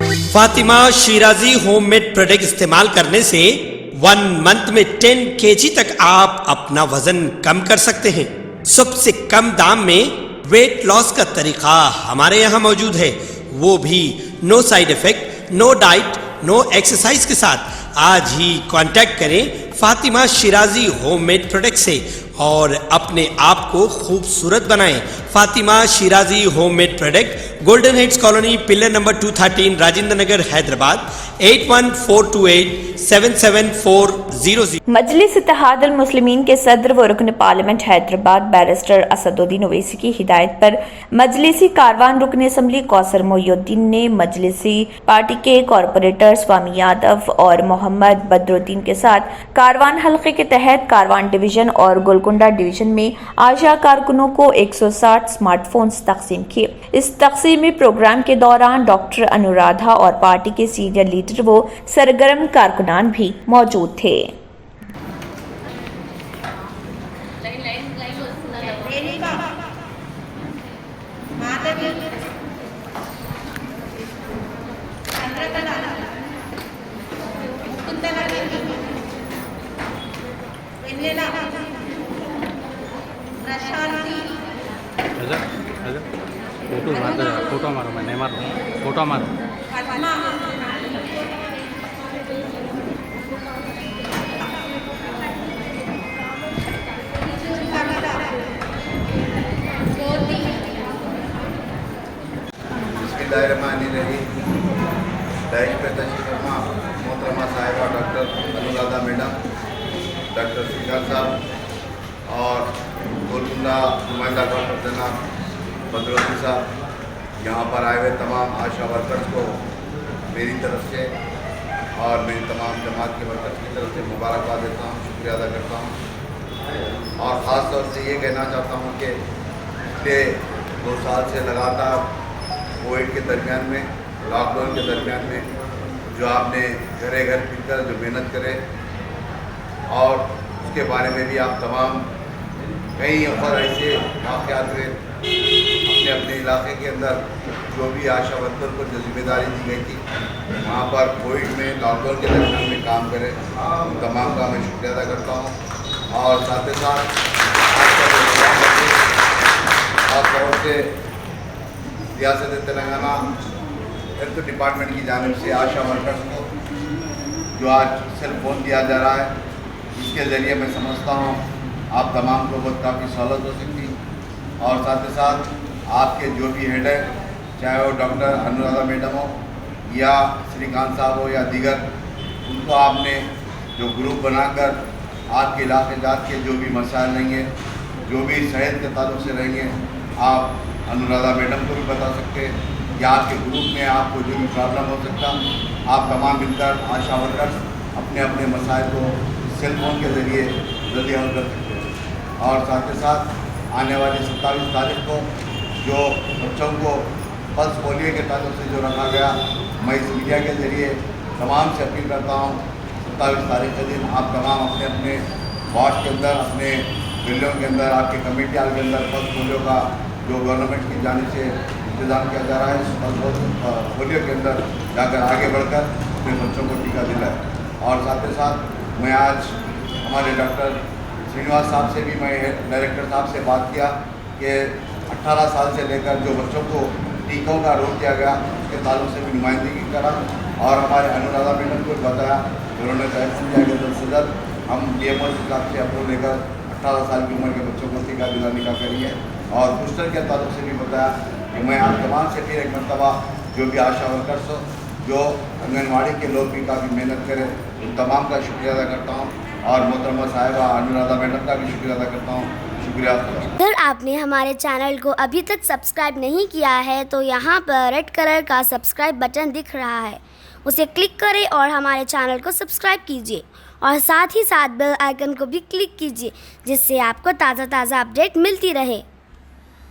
Fatima Shirazi homemade product इस्तेमाल करने से 1 मंथ में 10 kg तक आप अपना वजन कम कर सकते हैं। सबसे कम दाम में वेट लॉस का तरीका हमारे यहाँ मौजूद है, वो भी no side effect, no diet, no exercise के साथ। आज ही कांटेक्ट करें फातिमा शिराजी होममेड प्रोडक्ट से और अपने आप को खूबसूरत बनाएं। Fatima Shirazi homemade product, golden heads colony, pillar number 213, Rajendra Nagar, Hyderabad 8142877400। Majlis Ittehadul Muslimeen के सदर व रुकन पार्लियामेंट हैदराबाद बैरिस्टर असदुद्दीन ओवैसी की हिदायत पर मजलिसी कारवान रुकन असम्बली कौसर मोइनुद्दीन ने मजलिसी पार्टी के कॉरपोरेटर स्वामी यादव और मोहम्मद बदरुद्दीन के साथ कारवान हल्के के तहत कारवान डिवीजन और गोलकुंडा डिवीजन में आशा कारकुनों को 160 स्मार्टफोन्स तकसीम किए। इस तकसीमी प्रोग्राम के दौरान डॉक्टर अनुराधा और पार्टी के सीनियर लीडर व सरगर्म कारकुनान भी मौजूद थे। फोटो मारो, मैं नहीं मार रहा हूँ, फोटो मारो। दहेज पे तशरीफमा मोहतरमा साहिबा doctor Anuradha madam, doctor Singhal साहब और गोलकुंडा नुमाइंदा डॉक्टर जनाब बदरुद्दीन साहब, यहाँ पर आए हुए तमाम आशा वर्कर्स को मेरी तरफ से और मेरी तमाम जमात के वर्कर्स की तरफ से मुबारकबाद देता हूँ, शुक्रिया अदा करता हूँ। और ख़ास तौर से ये कहना चाहता हूँ कि पिछले 2 साल से लगातार कोविड के दरमियान में, लॉकडाउन के दरमियान में जो आपने घरे घर फिरकर जो मेहनत करे और उसके बारे में भी आप तमाम कई अवसर ऐसे वाक़यात हुए अपने अपने इलाके के अंदर जो भी आशा वर्कर को जो जिम्मेदारी दी गई थी वहाँ पर कोविड में लॉकडाउन के दरमियान में काम करें, उन तमाम का मैं शुक्रिया अदा करता हूँ। और साथ ही साथ खास तौर से रियासत तेलंगाना हेल्थ डिपार्टमेंट की जानिब से आशा वर्कर्स को जो आज सेल फ़ोन दिया जा रहा है, इसके ज़रिए मैं समझता हूँ आप तमाम को बहुत काफ़ी सहूलत हो सकती। और साथ ही साथ आपके जो भी हेड है, चाहे वो डॉक्टर अनुराधा मैडम हो या श्रीकांत साहब हो या दीगर, उनको आपने जो ग्रुप बनाकर आपके इलाके जात के जो भी मसाइल रहेंगे, जो भी सेहत के ताल्लुक से रहेंगे, आप अनुराधा मैडम को भी बता सकते हैं या आपके ग्रुप में आपको जो भी प्रॉब्लम हो सकता, आप तमाम मिलकर आशा वर्कर्स अपने अपने मसाइल को सेल फ़ोन के ज़रिए जल्दी हल कर सकते हैं। और साथ ही साथ आने वाली 27 तारीख को जो बच्चों को पल्स पोलियो के ताल्लुक से जो रखा गया, मैं इस मीडिया के ज़रिए तमाम से अपील करता हूँ 27 तारीख के दिन आप तमाम अपने अपने वार्ड के अंदर, अपने गलियों के अंदर, आपके कमेटी हाल के अंदर पल्स पोलियो का जो गवर्नमेंट की जानिब से इंतज़ाम किया जा रहा है, इस पल्स पोलियो के अंदर जाकर आगे बढ़कर अपने बच्चों को टीका दिलाए। और साथ ही साथ मैं आज हमारे डॉक्टर श्रीनिवास साहब से भी, मैं डायरेक्टर साहब से बात किया कि 18 साल से लेकर जो बच्चों को टीकों का रोक दिया गया उसके ताल्लुक से भी नुमाइंदगी करा और हमारे अनुराधा मैडम को बताया, उन्होंने तय किया कि जल्द से जल्द हम DMO साहब से अप्रूव लेकर 18 साल की उम्र के बच्चों को टीका दिलाने का करिए। और बूस्टर के ताल्लुक से भी बताया कि मैं आप तमाम से फिर एक मरतबा जो भी आशा वर्कर्स हो, जो आंगनवाड़ी के लोग भी काफ़ी मेहनत करें, उन तमाम का शुक्रिया अदा करता हूँ और मोहतरमा साहिबा अनुराधा मैडम का भी शुक्रिया अदा करता हूँ। शुक्रिया। अगर आपने हमारे चैनल को अभी तक सब्सक्राइब नहीं किया है तो यहाँ पर रेड कलर का सब्सक्राइब बटन दिख रहा है, उसे क्लिक करें और हमारे चैनल को सब्सक्राइब कीजिए और साथ ही साथ बेल आइकन को भी क्लिक कीजिए, जिससे आपको ताज़ा अपडेट मिलती रहे।